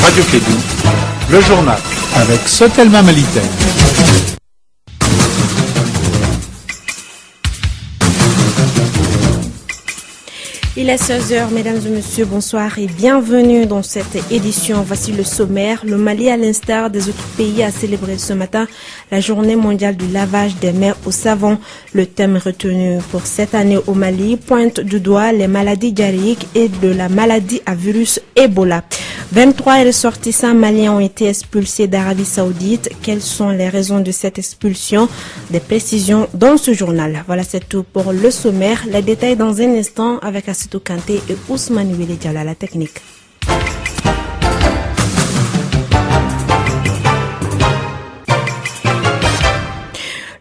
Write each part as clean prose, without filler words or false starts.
Radio Kédou, le journal avec Sotelma Malitaire. Il est 16h, mesdames et messieurs, bonsoir et bienvenue dans cette édition. Voici le sommaire. Le Mali, à l'instar des autres pays, a célébré ce matin la journée mondiale du lavage des mains au savon. Le thème retenu pour cette année au Mali pointe du doigt les maladies diarrhéiques et de la maladie à virus Ebola. 23 ressortissants maliens ont été expulsés d'Arabie Saoudite. Quelles sont les raisons de cette expulsion? Des précisions dans ce journal. Voilà, c'est tout pour le sommaire. Les détails dans un instant avec Asito Kanté et Ousmane Wile Diallo à la technique.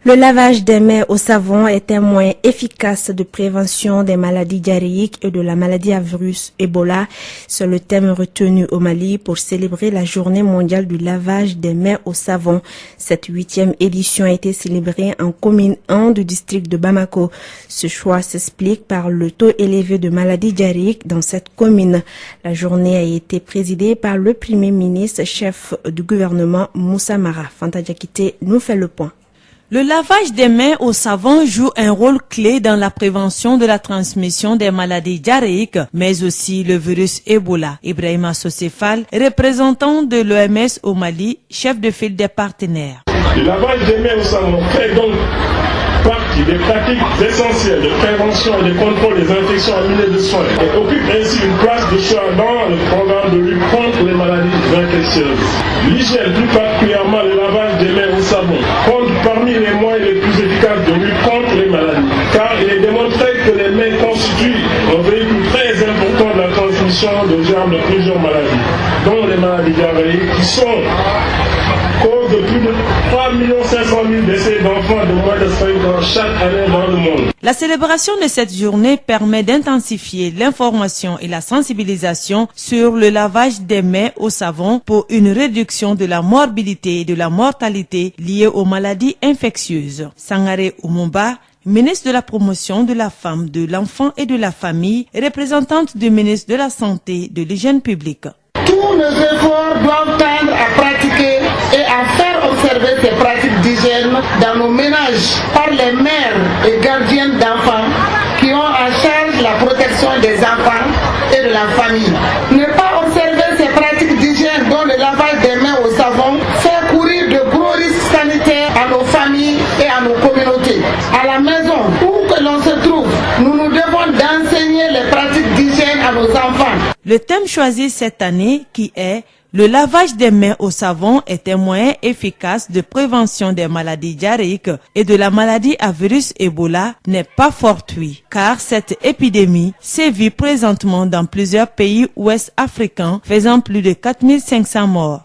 Le lavage des mains au savon est un moyen efficace de prévention des maladies diarrhéiques et de la maladie à virus Ebola. C'est le thème retenu au Mali pour célébrer la journée mondiale du lavage des mains au savon. Cette 8e édition a été célébrée en commune 1 du district de Bamako. Ce choix s'explique par le taux élevé de maladies diarrhéiques dans cette commune. La journée a été présidée par le Premier ministre, chef du gouvernement Moussa Mara. Fanta Diakité nous fait le point. Le lavage des mains au savon joue un rôle clé dans la prévention de la transmission des maladies diarrhéiques, mais aussi le virus Ebola. Ibrahima Sosefal, représentant de l'OMS au Mali, chef de file des partenaires. Le lavage des mains au savon fait donc partie des pratiques essentielles de prévention et de contrôle des infections en milieu de soins et occupe ainsi une place de choix dans le programme de lutte contre les maladies infectieuses. L'hygiène, plus particulièrement le lavage des mains au savon, compte parmi les moyens les plus efficaces de lutte contre les maladies, car il est démontré que les mains constituent un véhicule très important de la transmission de germes de plusieurs maladies, dont les maladies diarrhéiques qui sont cause de plus de 3 500 000 décès d'enfants de moins de 5 ans chaque année dans le monde. La célébration de cette journée permet d'intensifier l'information et la sensibilisation sur le lavage des mains au savon pour une réduction de la morbidité et de la mortalité liées aux maladies infectieuses. Sangaré Oumumba, ministre de la promotion de la femme, de l'enfant et de la famille, représentante du ministre de la Santé, de l'hygiène publique. Tous nos efforts doivent tendre à pratiquer et à faire observer ces pratiques d'hygiène dans nos ménages par les mères et gardiennes d'enfants qui ont à charge la protection des enfants et de la famille. Ne pas observer ces pratiques d'hygiène dont le lavage des mains au savon fait courir de gros risques sanitaires à nos familles et à nos communautés. À la maison, où que l'on se trouve, nous nous devons d'enseigner les pratiques d'hygiène à nos enfants. Le thème choisi cette année, qui est « Le lavage des mains au savon est un moyen efficace de prévention des maladies diarrhéiques et de la maladie à virus Ebola » n'est pas fortuit, car cette épidémie sévit présentement dans plusieurs pays ouest africains, faisant plus de 4500 morts.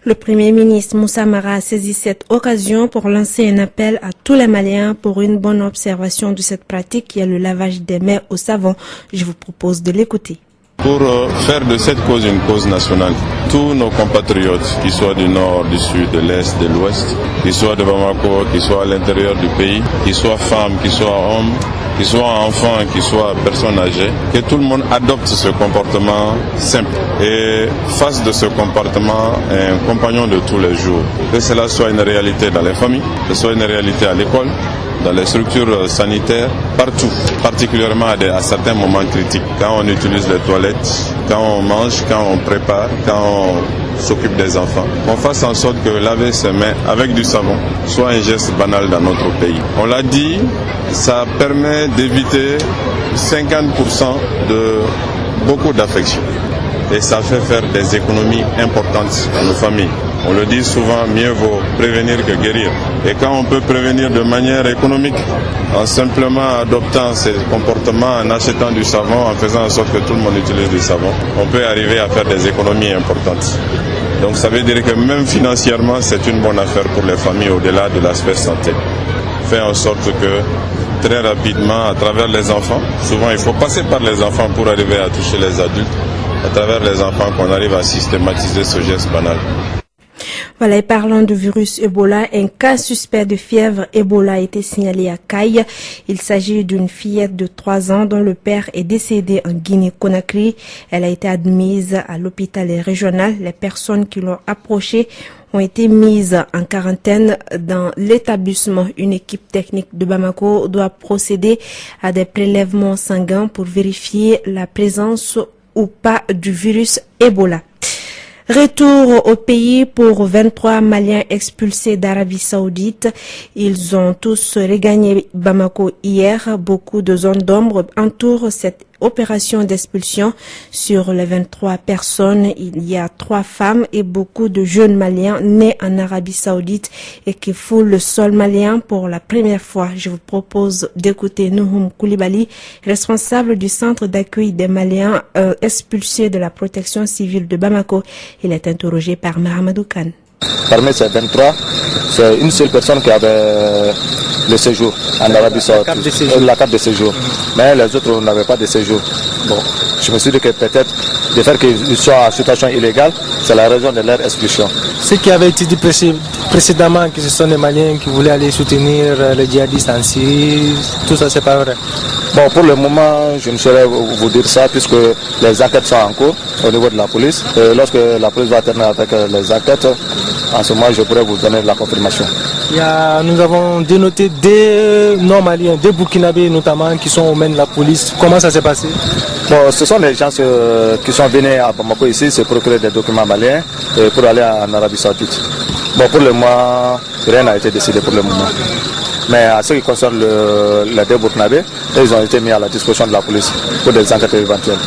Le Premier ministre Moussa Mara a saisi cette occasion pour lancer un appel à tous les Maliens pour une bonne observation de cette pratique qui est le lavage des mains au savon. Je vous propose de l'écouter. Pour faire de cette cause une cause nationale, tous nos compatriotes, qu'ils soient du nord, du sud, de l'est, de l'ouest, qu'ils soient de Bamako, qu'ils soient à l'intérieur du pays, qu'ils soient femmes, qu'ils soient hommes, qu'ils soient enfants, qu'ils soient personnes âgées, que tout le monde adopte ce comportement simple et fasse de ce comportement un compagnon de tous les jours. Que cela soit une réalité dans les familles, que ce soit une réalité à l'école, dans les structures sanitaires, partout, particulièrement à certains moments critiques. Quand on utilise les toilettes, quand on mange, quand on prépare, quand on s'occupe des enfants. Qu'on fasse en sorte que laver ses mains avec du savon soit un geste banal dans notre pays. On l'a dit, ça permet d'éviter 50% de beaucoup d'affections. Et ça fait faire des économies importantes à nos familles. On le dit souvent, mieux vaut prévenir que guérir. Et quand on peut prévenir de manière économique, en simplement adoptant ces comportements, en achetant du savon, en faisant en sorte que tout le monde utilise du savon, on peut arriver à faire des économies importantes. Donc ça veut dire que même financièrement, c'est une bonne affaire pour les familles au-delà de l'aspect santé. Faire en sorte que très rapidement, à travers les enfants, souvent il faut passer par les enfants pour arriver à toucher les adultes, à travers les enfants qu'on arrive à systématiser ce geste banal. Voilà, et parlant du virus Ebola, un cas suspect de fièvre Ebola a été signalé à Caille. Il s'agit d'une fillette de 3 ans dont le père est décédé en Guinée-Conakry. Elle a été admise à l'hôpital régional. Les personnes qui l'ont approchée ont été mises en quarantaine dans l'établissement. Une équipe technique de Bamako doit procéder à des prélèvements sanguins pour vérifier la présence ou pas du virus Ebola. Retour au pays pour 23 Maliens expulsés d'Arabie Saoudite. Ils ont tous regagné Bamako hier. Beaucoup de zones d'ombre entourent cette opération d'expulsion. Sur les 23 personnes, il y a 3 femmes et beaucoup de jeunes Maliens nés en Arabie Saoudite et qui foulent le sol malien pour la première fois. Je vous propose d'écouter Nouhoum Koulibaly, responsable du centre d'accueil des Maliens expulsés de la protection civile de Bamako. Il est interrogé par Mahamadou Khan. Parmi ces 23, c'est une seule personne qui avait le séjour en Arabie Saoudite, la carte de séjour. Mais les autres n'avaient pas de séjour. Bon, je me suis dit que peut-être de faire qu'ils soient en situation illégale, c'est la raison de leur expulsion. Ce qui avait été dit précédemment, que ce sont les Maliens qui voulaient aller soutenir les djihadistes en Syrie, tout ça c'est pas vrai. Bon, pour le moment, je ne saurais vous dire ça puisque les enquêtes sont en cours au niveau de la police. Et lorsque la police va terminer avec les enquêtes, en ce moment, je pourrais vous donner la confirmation. Nous avons dénoté des non-maliens, des Burkinabés notamment, qui sont aux mains de la police. Comment ça s'est passé? Bon, ce sont des gens qui sont venus à Bamako ici, se procurer des documents maliens pour aller en Arabie Saoudite. Bon, pour le moment, rien n'a été décidé pour le moment. Mais à ce qui concerne les deux Burkinabés, ils ont été mis à la disposition de la police pour des enquêtes éventuelles.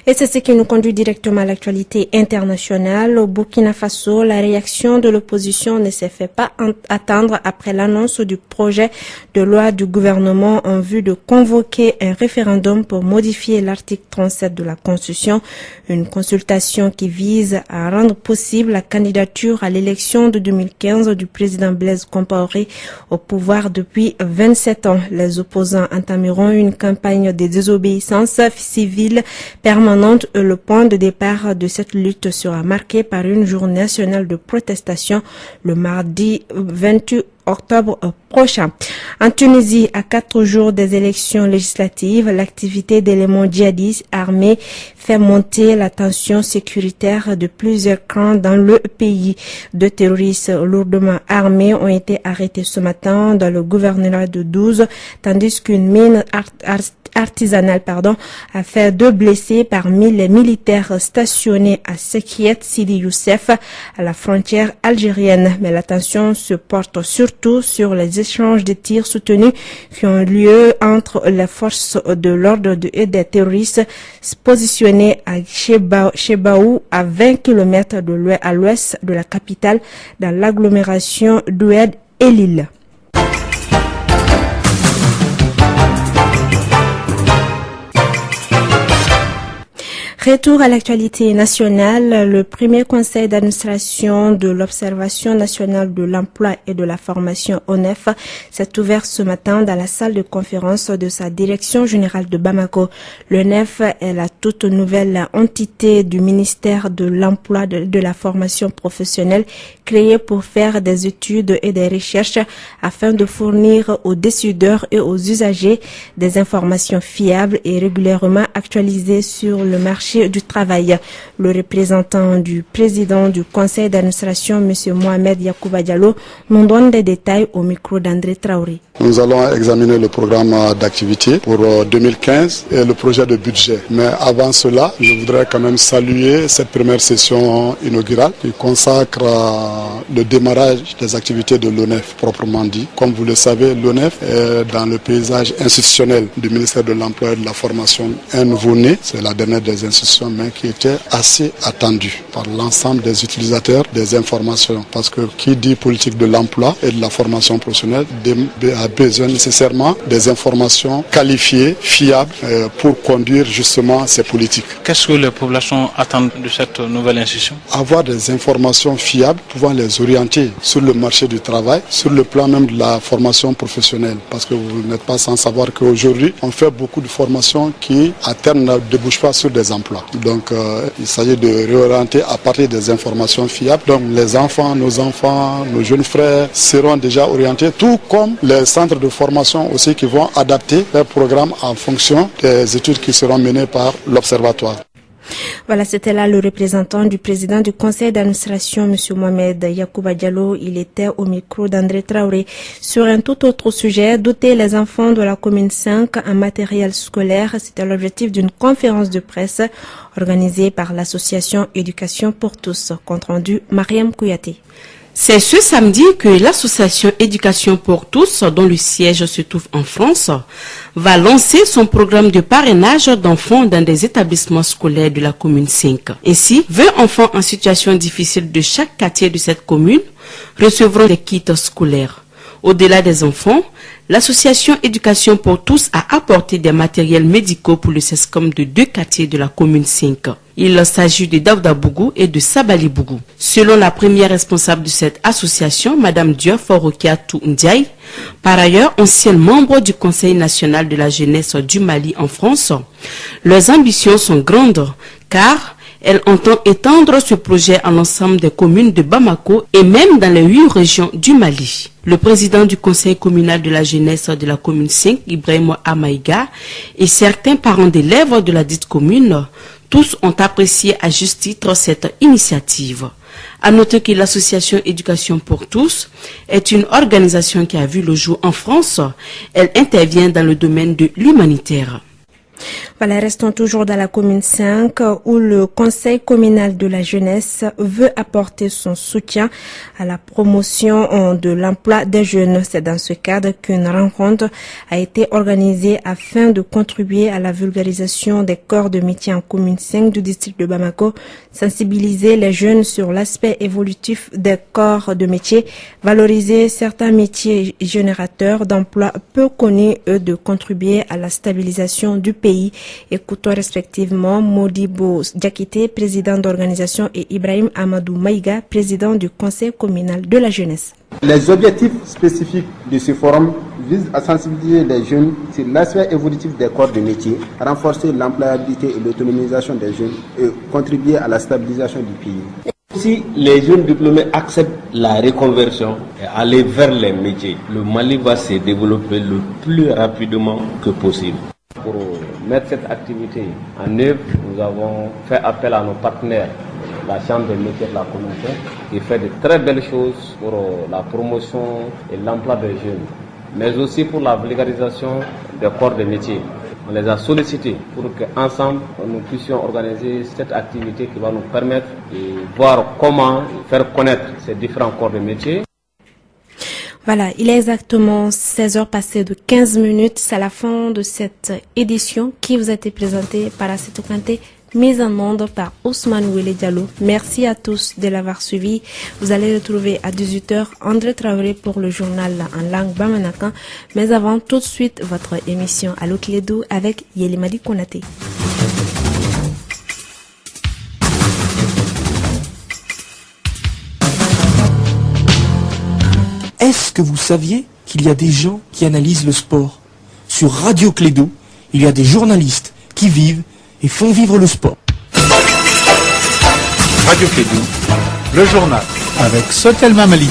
Et c'est ce qui nous conduit directement à l'actualité internationale. Au Burkina Faso, la réaction de l'opposition ne s'est fait pas attendre après l'annonce du projet de loi du gouvernement en vue de convoquer un référendum pour modifier l'article 37 de la Constitution. Une consultation qui vise à rendre possible la candidature à l'élection de 2015 du président Blaise Compaoré au pouvoir depuis 27 ans. Les opposants entameront une campagne de désobéissance civile permanente. Le point de départ de cette lutte sera marqué par une journée nationale de protestation le mardi 28 octobre prochain. En Tunisie, à 4 jours des élections législatives, l'activité d'éléments djihadistes armés fait monter la tension sécuritaire de plusieurs camps dans le pays. 2 terroristes lourdement armés ont été arrêtés ce matin dans le gouvernorat de 12, tandis qu'une mine artisanale a fait 2 blessés parmi les militaires stationnés à Sekiet Sidi Youssef à la frontière algérienne. Mais l'attention se porte surtout sur les échanges de tirs soutenus qui ont lieu entre les forces de l'ordre et des terroristes positionnés à Chebaou, à 20 km à l'ouest de la capitale, dans l'agglomération d'Oued et Lille. Retour à l'actualité nationale. Le premier conseil d'administration de l'Observation nationale de l'emploi et de la formation ONEF s'est ouvert ce matin dans la salle de conférence de sa direction générale de Bamako. L'ONEF est la toute nouvelle entité du ministère de l'emploi et de la formation professionnelle créée pour faire des études et des recherches afin de fournir aux décideurs et aux usagers des informations fiables et régulièrement actualisées sur le marché du travail. Le représentant du président du conseil d'administration, M. Mohamed Yacouba Diallo, nous donne des détails au micro d'André Traoré. Nous allons examiner le programme d'activité pour 2015 et le projet de budget. Mais avant cela, je voudrais quand même saluer cette première session inaugurale qui consacre le démarrage des activités de l'ONEF proprement dit. Comme vous le savez, l'ONEF est dans le paysage institutionnel du ministère de l'Emploi et de la Formation un nouveau-né. C'est la dernière des institutions, mais qui était assez attendue par l'ensemble des utilisateurs des informations. Parce que qui dit politique de l'emploi et de la formation professionnelle a besoin nécessairement des informations qualifiées, fiables pour conduire justement ces politiques. Qu'est-ce que les populations attendent de cette nouvelle institution? Avoir des informations fiables pouvant les orienter sur le marché du travail, sur le plan même de la formation professionnelle. Parce que vous n'êtes pas sans savoir qu'aujourd'hui, on fait beaucoup de formations qui, à terme, ne débouchent pas sur des emplois. Donc, il s'agit de réorienter à partir des informations fiables. Donc, les enfants, nos jeunes frères seront déjà orientés, tout comme les centres de formation aussi qui vont adapter leurs programmes en fonction des études qui seront menées par l'Observatoire. Voilà, c'était là le représentant du président du conseil d'administration, M. Mohamed Yacouba Diallo. Il était au micro d'André Traoré. Sur un tout autre sujet, doter les enfants de la commune 5 en matériel scolaire, c'était l'objectif d'une conférence de presse organisée par l'association Éducation pour tous. Compte rendu, Mariam Kouyaté. C'est ce samedi que l'association Éducation pour tous, dont le siège se trouve en France, va lancer son programme de parrainage d'enfants dans des établissements scolaires de la commune 5. Ainsi, 20 enfants en situation difficile de chaque quartier de cette commune recevront des kits scolaires. Au-delà des enfants, l'association Éducation pour tous a apporté des matériels médicaux pour le SESCOM de 2 quartiers de la commune 5. Il s'agit de Daouda Bougou et de Sabali Bougou. Selon la première responsable de cette association, Madame Diop Forokiatou Ndiaye, par ailleurs ancienne membre du Conseil national de la jeunesse du Mali en France, leurs ambitions sont grandes car elle entend étendre ce projet à l'ensemble des communes de Bamako et même dans les 8 régions du Mali. Le président du conseil communal de la jeunesse de la commune 5, Ibrahim Amaïga, et certains parents d'élèves de la dite commune, tous ont apprécié à juste titre cette initiative. À noter que l'association Éducation pour tous est une organisation qui a vu le jour en France. Elle intervient dans le domaine de l'humanitaire. Voilà, restons toujours dans la commune 5 où le conseil communal de la jeunesse veut apporter son soutien à la promotion de l'emploi des jeunes. C'est dans ce cadre qu'une rencontre a été organisée afin de contribuer à la vulgarisation des corps de métier en commune 5 du district de Bamako, sensibiliser les jeunes sur l'aspect évolutif des corps de métier, valoriser certains métiers générateurs d'emplois peu connus et de contribuer à la stabilisation du pays. Écoutons respectivement Modibo Diakité, président d'organisation, et Ibrahim Amadou Maïga, président du conseil communal de la jeunesse. Les objectifs spécifiques de ce forum visent à sensibiliser les jeunes sur l'aspect évolutif des corps de métier, renforcer l'employabilité et l'autonomisation des jeunes et contribuer à la stabilisation du pays. Si les jeunes diplômés acceptent la reconversion et aller vers les métiers, le Mali va se développer le plus rapidement que possible. Pour mettre cette activité en œuvre, nous avons fait appel à nos partenaires, la Chambre des métiers de la communauté, qui fait de très belles choses pour la promotion et l'emploi des jeunes, mais aussi pour la vulgarisation des corps de métiers. On les a sollicités pour qu'ensemble, nous puissions organiser cette activité qui va nous permettre de voir comment faire connaître ces différents corps de métiers. Voilà, il est exactement 16h passées de 15 minutes. C'est la fin de cette édition qui vous a été présentée par Assetou Kanté, mise en onde par Ousmane Ouele Diallo. Merci à tous de l'avoir suivi. Vous allez retrouver à 18h André Traoré pour le journal en langue bamanakan. Mais avant, tout de suite, votre émission Allo Clédou avec Yelimadi Konaté. Est-ce que vous saviez qu'il y a des gens qui analysent le sport? Sur Radio Clédou, il y a des journalistes qui vivent et font vivre le sport. Radio Clédou, le journal avec Sotelma Malik.